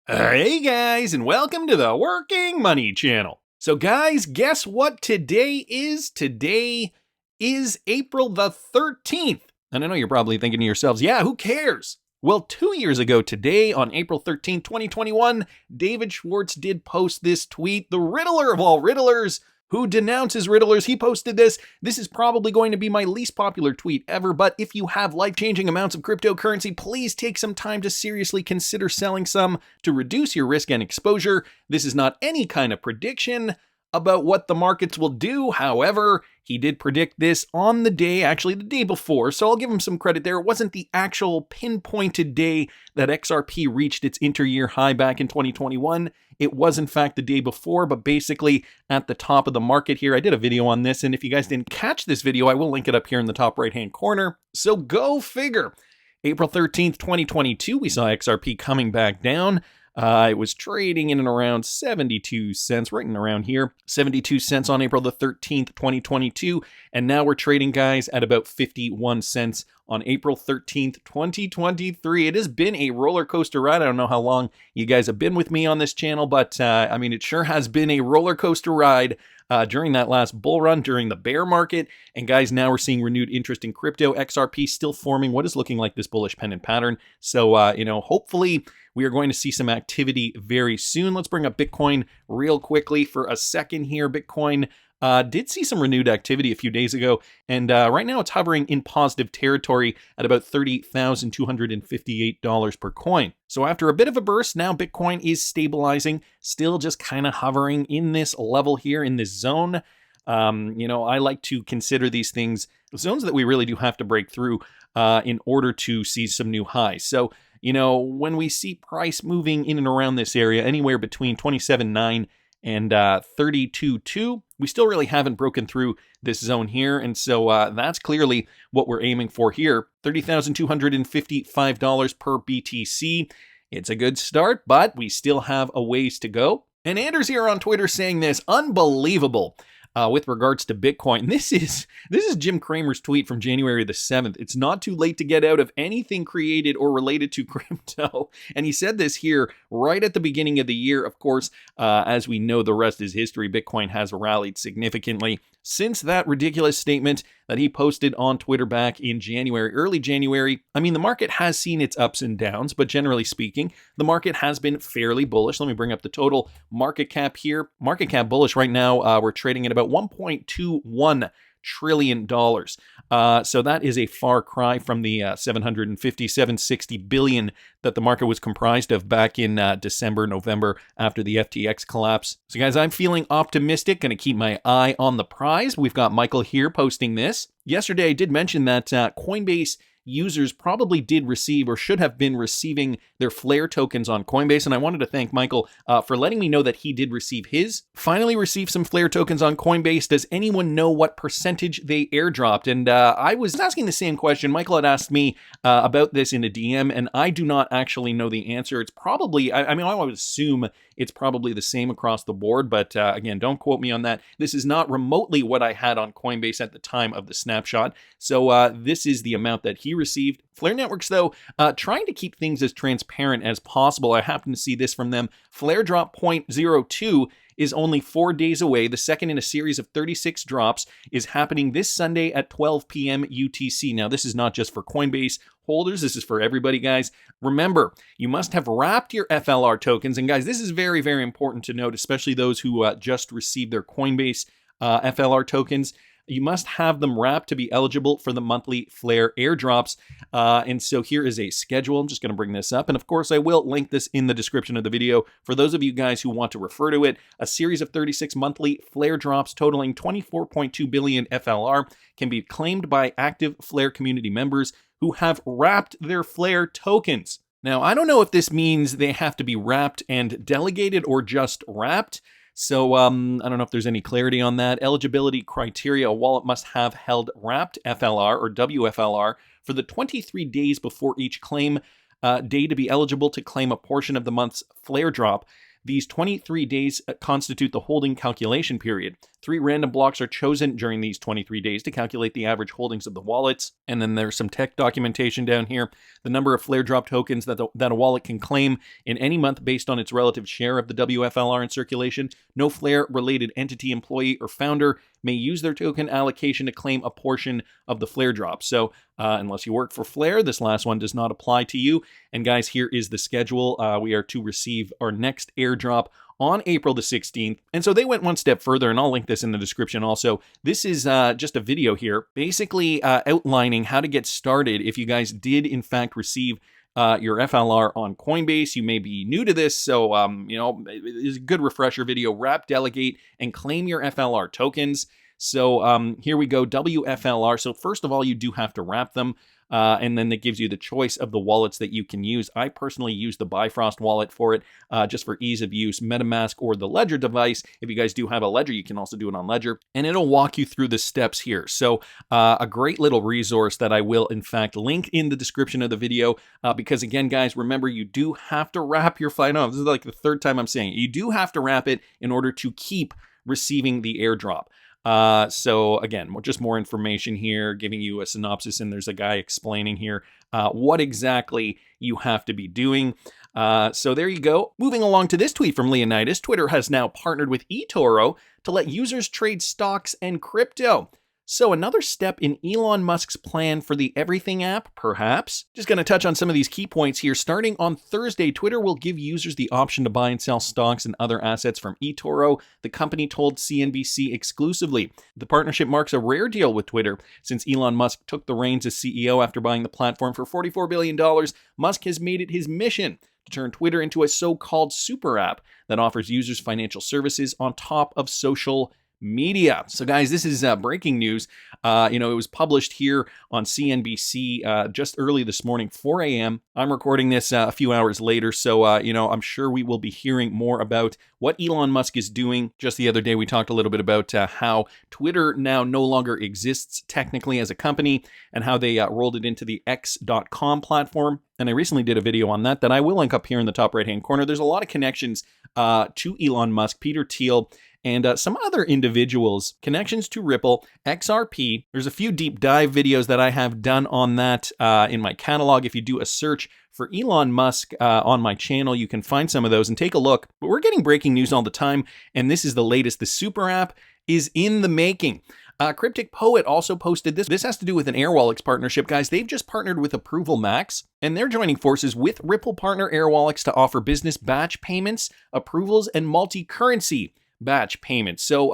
Hey guys, and welcome to the Working Money Channel. So guys, guess what today is? Today is April the 13th. And I know you're probably thinking to yourselves, yeah, who cares? Well, 2 years ago today, on April 13th, 2021, David Schwartz did post this tweet, the riddler of all riddlers, who denounces riddlers. He posted this. This is probably going to be my least popular tweet ever, but if you have life-changing amounts of cryptocurrency, please take some time to seriously consider selling some to reduce your risk and exposure. This is not any kind of prediction about what the markets will do. However, he did predict this on the day, actually the day before, so I'll give him some credit there. It wasn't the actual pinpointed day that XRP reached its inter-year high back in 2021. It was, in fact, the day before, but basically at the top of the market here. I did a video on this, and if you guys didn't catch this video, I will link it up here in the top right-hand corner. So go figure. April 13th, 2022, we saw XRP coming back down. It was trading in and around 72 cents, right in around here. 72 cents on April the 13th, 2022. And now we're trading, guys, at about 51 cents on April 13th, 2023. It has been a roller coaster ride. I don't know how long you guys have been with me on this channel, but I mean, it sure has been a roller coaster ride during that last bull run, during the bear market. And guys, now we're seeing renewed interest in crypto. XRP still forming what is looking like this bullish pennant pattern. So, hopefully we are going to see some activity very soon. Let's bring up Bitcoin real quickly for a second here. Bitcoin did see some renewed activity a few days ago, and right now it's hovering in positive territory at about $30,258 per coin. So after a bit of a burst, now Bitcoin is stabilizing, still just kind of hovering in this level here, in this zone. I like to consider these things zones that we really do have to break through in order to see some new highs. So, when we see price moving in and around this area, anywhere between 27.9 and 32.2, we still really haven't broken through this zone here. And so that's clearly what we're aiming for here. $30,255 per BTC. It's a good start, but we still have a ways to go. And Anders here on Twitter saying this, unbelievable. With regards to Bitcoin. This is Jim Cramer's tweet from January the 7th. It's not too late to get out of anything created or related to crypto. And he said this here right at the beginning of the year. Of course, as we know, the rest is history. Bitcoin has rallied significantly since that ridiculous statement that he posted on Twitter back in January, early January. I mean, the market has seen its ups and downs, but generally speaking, the market has been fairly bullish. Let me bring up the total market cap here. Market cap bullish right now. We're trading at about $1.21 trillion. So that is a far cry from the 760 billion that the market was comprised of back in December, November after the FTX collapse. So guys, I'm feeling optimistic, going to keep my eye on the prize. We've got Michael here posting this. Yesterday, I did mention that Coinbase users probably did receive or should have been receiving their FLR tokens on Coinbase. And I wanted to thank Michael for letting me know that he did receive his. Finally received some FLR tokens on Coinbase. Does anyone know what percentage they airdropped? And I was asking the same question. Michael had asked me about this in a DM, and I do not actually know the answer. It's probably, I would assume it's probably the same across the board, but again, don't quote me on that. This is not remotely what I had on Coinbase at the time of the snapshot. So this is the amount that he received. FLR Networks, though, trying to keep things as transparent as possible. I happen to see this from them. FLR drop 0.02 is only 4 days away. The second in a series of 36 drops is happening this Sunday at 12 p.m. UTC. Now, this is not just for Coinbase holders. This is for everybody, guys. Remember, you must have wrapped your FLR tokens. And guys, this is very, very important to note, especially those who just received their Coinbase FLR tokens. You must have them wrapped to be eligible for the monthly FLR airdrops. And so here is a schedule. I'm just going to bring this up. And of course, I will link this in the description of the video. For those of you guys who want to refer to it, a series of 36 monthly FLR drops totaling 24.2 billion FLR can be claimed by active FLR community members who have wrapped their FLR tokens. Now, I don't know if this means they have to be wrapped and delegated or just wrapped. So I don't know if there's any clarity on that. Eligibility criteria: a wallet must have held wrapped FLR or WFLR for the 23 days before each claim day to be eligible to claim a portion of the month's FLR drop. These 23 days constitute the holding calculation period. 3 random blocks are chosen during these 23 days to calculate the average holdings of the wallets. And then there's some tech documentation down here. The number of flare drop tokens that a wallet can claim in any month based on its relative share of the WFLR in circulation. No flare-related entity, employee, or founder may use their token allocation to claim a portion of the flare drop. So unless you work for Flare, this last one does not apply to you. And guys, here is the schedule. We are to receive our next airdrop on April the 16th. And so they went one step further, and I'll link this in the description also. This is just a video here, basically outlining how to get started if you guys did in fact receive your FLR on Coinbase. You may be new to this, so it's a good refresher video. Wrap, delegate, and claim your FLR tokens. So here we go, WFLR. So first of all, you do have to wrap them. And then it gives you the choice of the wallets that you can use. I personally use the Bifrost wallet for it, just for ease of use, MetaMask or the Ledger device. If you guys do have a Ledger, you can also do it on Ledger, and it'll walk you through the steps here. So a great little resource that I will, in fact, link in the description of the video, because again, guys, remember, you do have to wrap your file. No, this is like the third time I'm saying it. You do have to wrap it in order to keep receiving the airdrop. So again, just more information here, giving you a synopsis, and there's a guy explaining here what exactly you have to be doing. So there you go. Moving along to this tweet from Leonidas, Twitter has now partnered with eToro to let users trade stocks and crypto. So another step in Elon Musk's plan for the Everything app, perhaps? Just going to touch on some of these key points here. Starting on Thursday, Twitter will give users the option to buy and sell stocks and other assets from eToro, the company told CNBC exclusively. The partnership marks a rare deal with Twitter. Since Elon Musk took the reins as CEO after buying the platform for $44 billion, Musk has made it his mission to turn Twitter into a so-called super app that offers users financial services on top of social media. So guys, this is breaking news. It was published here on CNBC just early this morning, 4 a.m. I'm recording this a few hours later, so I'm sure we will be hearing more about what Elon Musk is doing. Just the other day, we talked a little bit about how Twitter now no longer exists technically as a company, and how they rolled it into the X.com platform. And I recently did a video on that I will link up here in the top right-hand corner. There's a lot of connections to Elon Musk, Peter Thiel, and some other individuals, connections to Ripple, XRP. There's a few deep dive videos that I have done on that in my catalog. If you do a search for Elon Musk on my channel, you can find some of those and take a look. But we're getting breaking news all the time, and this is the latest. The super app is in the making. Cryptic Poet also posted this. This has to do with an Airwallex partnership, guys. They've just partnered with Approval Max, and they're joining forces with Ripple partner Airwallex to offer business batch payments, approvals, and multi-currency batch payments. So,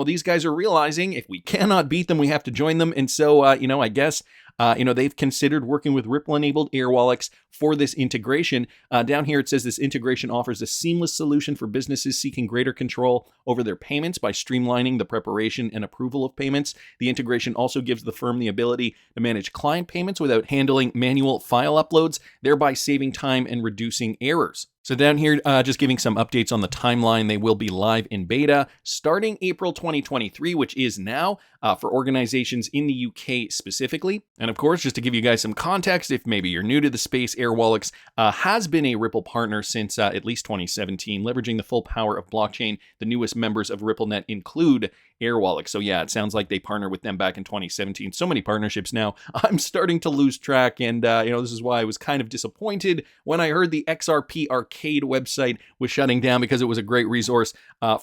these guys are realizing if we cannot beat them, we have to join them. And so, I guess, they've considered working with Ripple-enabled Airwallex for this integration. Down here, it says this integration offers a seamless solution for businesses seeking greater control over their payments by streamlining the preparation and approval of payments. The integration also gives the firm the ability to manage client payments without handling manual file uploads, thereby saving time and reducing errors. So down here, just giving some updates on the timeline. They will be live in beta starting April 2023, which is now, for organizations in the UK specifically. And of course, just to give you guys some context, if maybe you're new to the space, Airwallex has been a Ripple partner since at least 2017, leveraging the full power of blockchain. The newest members of RippleNet include Airwallex. So yeah, it sounds like they partnered with them back in 2017. So many partnerships now. I'm starting to lose track, and this is why I was kind of disappointed when I heard the XRP Arcade website was shutting down, because it was a great resource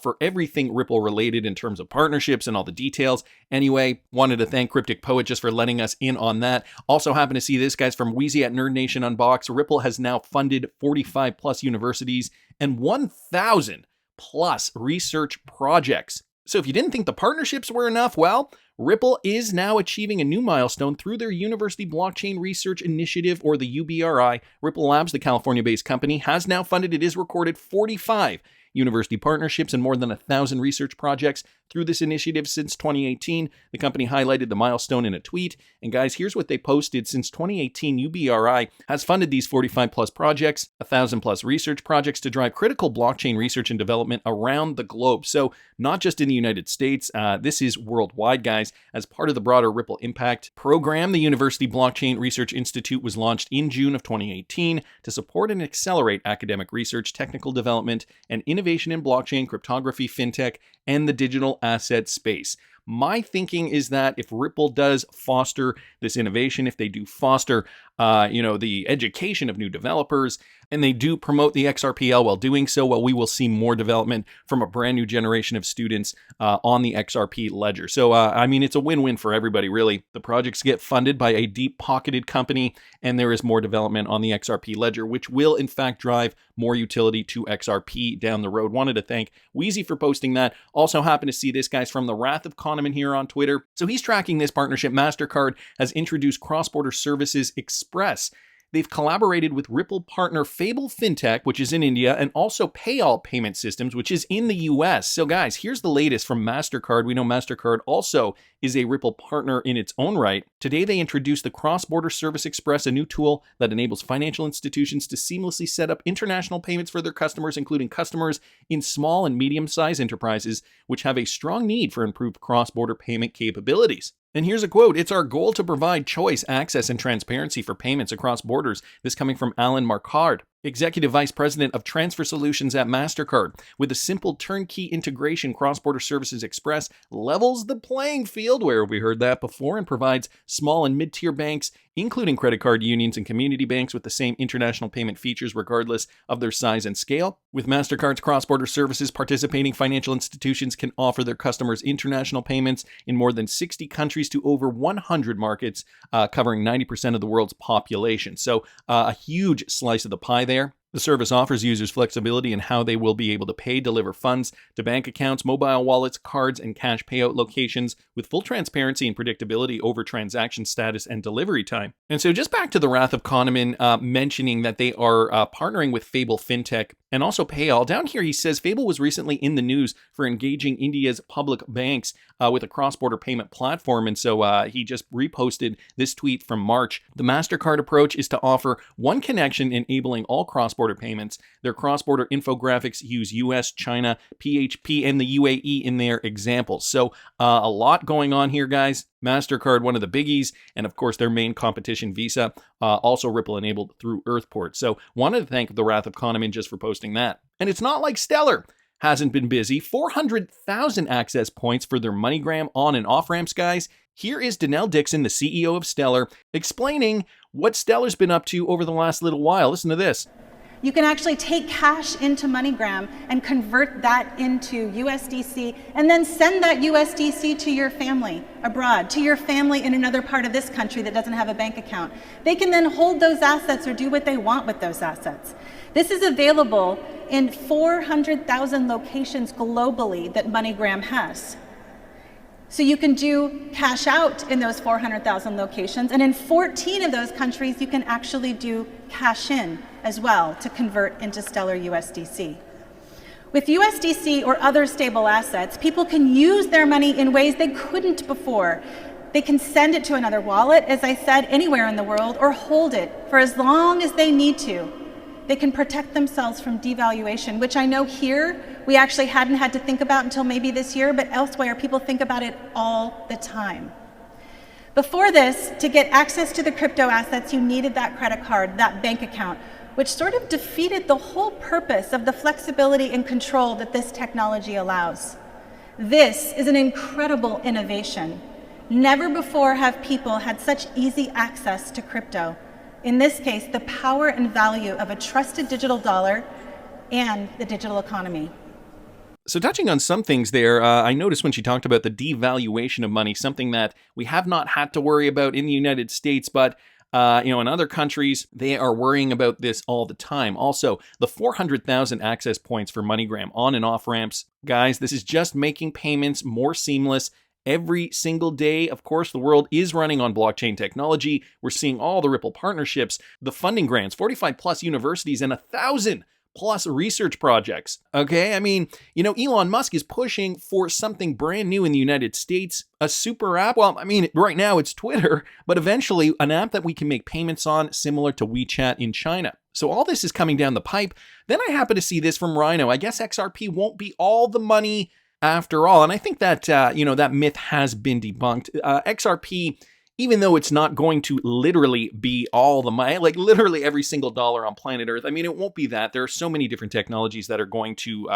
for everything Ripple related in terms of partnerships and all the details. Anyway, wanted to thank Cryptic Poet just for letting us in on that. Also happened to see this, guys, from Wheezy at Nerd Nation Unbox. Ripple has now funded 45 plus universities and 1,000 plus research projects. So if you didn't think the partnerships were enough, well, Ripple is now achieving a new milestone through their University Blockchain Research Initiative, or the UBRI. Ripple Labs, the California-based company, has now funded, it is recorded, 45 university partnerships and more than 1,000 research projects through this initiative since 2018. The company highlighted the milestone in a tweet. And guys, here's what they posted. Since 2018, UBRI has funded these 45 plus projects, 1,000 plus research projects to drive critical blockchain research and development around the globe. So not just in the United States, this is worldwide, guys. As part of the broader Ripple Impact program, the University Blockchain Research Institute was launched in June of 2018 to support and accelerate academic research, technical development, and innovation in blockchain, cryptography, fintech, and the digital asset space. My thinking is that if Ripple does foster this innovation, if they do foster, the education of new developers, and they do promote the XRPL while doing so, well, we will see more development from a brand new generation of students on the XRP ledger. So, it's a win-win for everybody, really. The projects get funded by a deep-pocketed company, and there is more development on the XRP ledger, which will, in fact, drive more utility to XRP down the road. Wanted to thank Wheezy for posting that. Also happen to see this, guys, from the Wrath of Kahneman here on Twitter. So he's tracking this partnership. MasterCard has introduced cross-border services Express. They've collaborated with Ripple partner Fable Fintech, which is in India, and also Payall Payment Systems, which is in the US. So guys, here's the latest from MasterCard. We know MasterCard also is a Ripple partner in its own right. Today, they introduced the Cross-Border Service Express, a new tool that enables financial institutions to seamlessly set up international payments for their customers, including customers in small and medium-sized enterprises, which have a strong need for improved cross-border payment capabilities. And here's a quote: "It's our goal to provide choice, access, and transparency for payments across borders." This coming from Alan Marcard, Executive Vice President of Transfer Solutions at MasterCard. With a simple turnkey integration, Cross-Border Services Express levels the playing field, where we heard that before, and provides small and mid-tier banks, including credit card unions and community banks, with the same international payment features regardless of their size and scale. With MasterCard's cross-border services, participating financial institutions can offer their customers international payments in more than 60 countries to over 100 markets, covering 90% of the world's population. So a huge slice of the pie there. The service offers users flexibility in how they will be able to pay, deliver funds to bank accounts, mobile wallets, cards, and cash payout locations with full transparency and predictability over transaction status and delivery time. And so just back to the Wrath of Kahneman mentioning that they are partnering with Fable Fintech and also Payall. Down here, he says Fable was recently in the news for engaging India's public banks with a cross-border payment platform. And so he just reposted this tweet from March. The MasterCard approach is to offer one connection enabling all cross-border payments. Their cross-border infographics use US, China, PHP, and the UAE in their examples. So a lot going on here, guys. MasterCard, one of the biggies, and of course their main competition, Visa, also Ripple enabled through Earthport. So wanted to thank the Wrath of Kahneman just for posting that. And it's not like Stellar hasn't been busy. 400,000 access points for their MoneyGram on and off ramps, guys. Here is Danelle Dixon, the CEO of Stellar, explaining what Stellar's been up to over the last little while. Listen to this. You can actually take cash into MoneyGram and convert that into USDC and then send that USDC to your family abroad, to your family in another part of this country that doesn't have a bank account. They can then hold those assets or do what they want with those assets. This is available in 400,000 locations globally that MoneyGram has. So you can do cash out in those 400,000 locations, and in 14 of those countries you can actually do cash in as well to convert into Stellar USDC. With USDC or other stable assets, people can use their money in ways they couldn't before. They can send it to another wallet, as I said, anywhere in the world, or hold it for as long as they need to. They can protect themselves from devaluation, which I know here we actually hadn't had to think about until maybe this year, but elsewhere people think about it all the time. Before this, to get access to the crypto assets, you needed that credit card, that bank account, which sort of defeated the whole purpose of the flexibility and control that this technology allows. This is an incredible innovation. Never before have people had such easy access to crypto. In this case, the power and value of a trusted digital dollar and the digital economy. So touching on some things there, I noticed when she talked about the devaluation of money, something that we have not had to worry about in the United States, but in other countries, they are worrying about this all the time. Also, the 400,000 access points for MoneyGram on and off ramps. Guys, this is just making payments more seamless every single day. Of course, the world is running on blockchain technology. We're seeing all the Ripple partnerships, the funding grants, 45 plus universities, and 1,000 plus research projects. Okay, I mean, Elon Musk is pushing for something brand new in the United States, a super app. Well, I mean, right now it's Twitter, but eventually an app that we can make payments on, similar to WeChat in China. So all this is coming down the pipe. Then I happen to see this from Rhino. I guess XRP won't be all the money after all. And I think that, that myth has been debunked. XRP, even though it's not going to literally be all the money, like literally every single dollar on planet Earth, I mean, it won't be that. There are so many different technologies that are going to,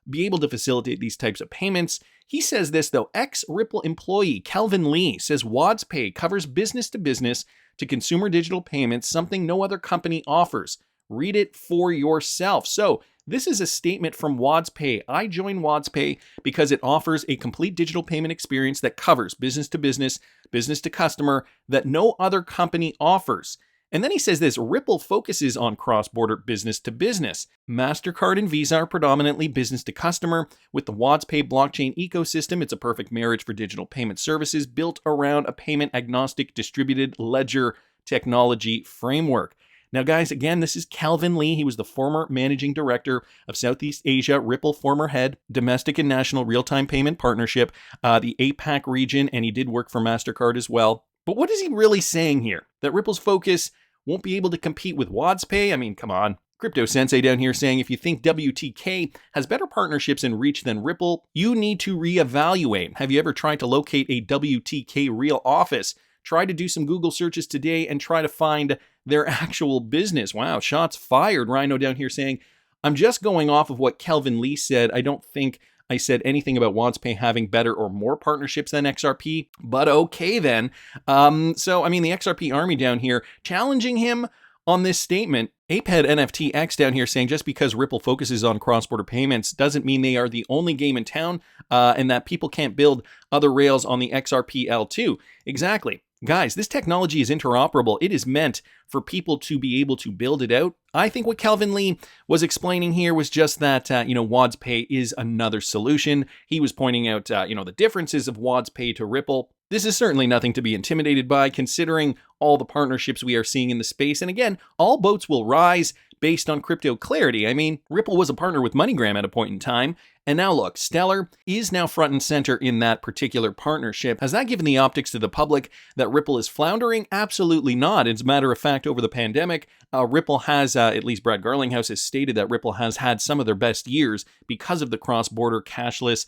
be able to facilitate these types of payments. He says this, though. Ex-Ripple employee Kelvin Lee says WadsPay covers business-to-business to consumer digital payments, something no other company offers. Read it for yourself. So this is a statement from WadsPay. I joined WadsPay because it offers a complete digital payment experience that covers business to business, business to customer that no other company offers. And then he says this, Ripple focuses on cross-border business to business. MasterCard and Visa are predominantly business to customer. With the WadsPay blockchain ecosystem, it's a perfect marriage for digital payment services built around a payment agnostic distributed ledger technology framework. Now, guys, again, this is Kelvin Lee. He was the former managing director of Southeast Asia, Ripple former head, domestic and national real-time payment partnership, the APAC region, and he did work for MasterCard as well. But what is he really saying here? That Ripple's focus won't be able to compete with WadsPay? I mean, come on. Crypto Sensei down here saying if you think WTK has better partnerships and reach than Ripple, you need to reevaluate. Have you ever tried to locate a WTK real office? Try to do some Google searches today and try to find their actual business. Wow, shots fired. Rhino down here saying, I'm just going off of what Kelvin Lee said. I don't think I said anything about WadsPay having better or more partnerships than XRP, but okay then. So, I mean, the XRP army down here challenging him on this statement. Apehead NFTX down here saying just because Ripple focuses on cross-border payments doesn't mean they are the only game in town and that people can't build other rails on the XRP L2. Exactly. Guys, this technology is interoperable. It is meant for people to be able to build it out. I think what Kelvin Lee was explaining here was just that, WadsPay is another solution. He was pointing out, the differences of WadsPay to Ripple. This is certainly nothing to be intimidated by, considering all the partnerships we are seeing in the space. And again, all boats will rise based on crypto clarity. I mean, Ripple was a partner with MoneyGram at a point in time. And now look, Stellar is now front and center in that particular partnership. Has that given the optics to the public that Ripple is floundering? Absolutely not. As a matter of fact, over the pandemic, Ripple has, at least Brad Garlinghouse has stated that Ripple has had some of their best years because of the cross-border cashless,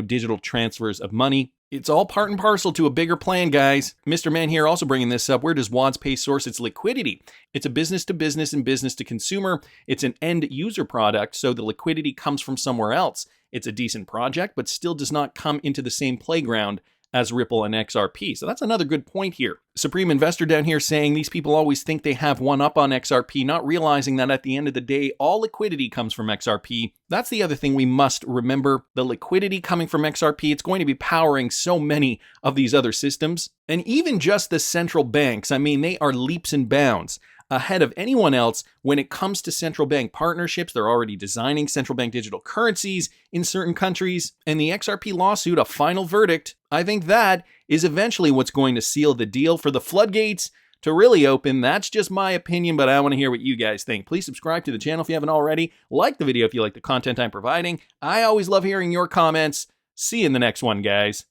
digital transfers of money. It's all part and parcel to a bigger plan, guys. Mr. Man here also bringing this up. Where does WadsPay source its liquidity? It's a business to business and business to consumer. It's an end user product, so the liquidity comes from somewhere else. It's a decent project, but still does not come into the same playground as Ripple and XRP. So that's another good point here. Supreme Investor down here saying these people always think they have one up on XRP, not realizing that at the end of the day, all liquidity comes from XRP. That's the other thing we must remember. The liquidity coming from XRP, it's going to be powering so many of these other systems. And even just the central banks, I mean, they are leaps and bounds ahead of anyone else when it comes to central bank partnerships. They're already designing central bank digital currencies in certain countries. And the XRP lawsuit, a final verdict, I think that is eventually what's going to seal the deal for the floodgates to really open. That's just my opinion, but I want to hear what you guys think. Please subscribe to the channel if you haven't already. Like the video if you like the content I'm providing. I always love hearing your comments. See you in the next one, guys.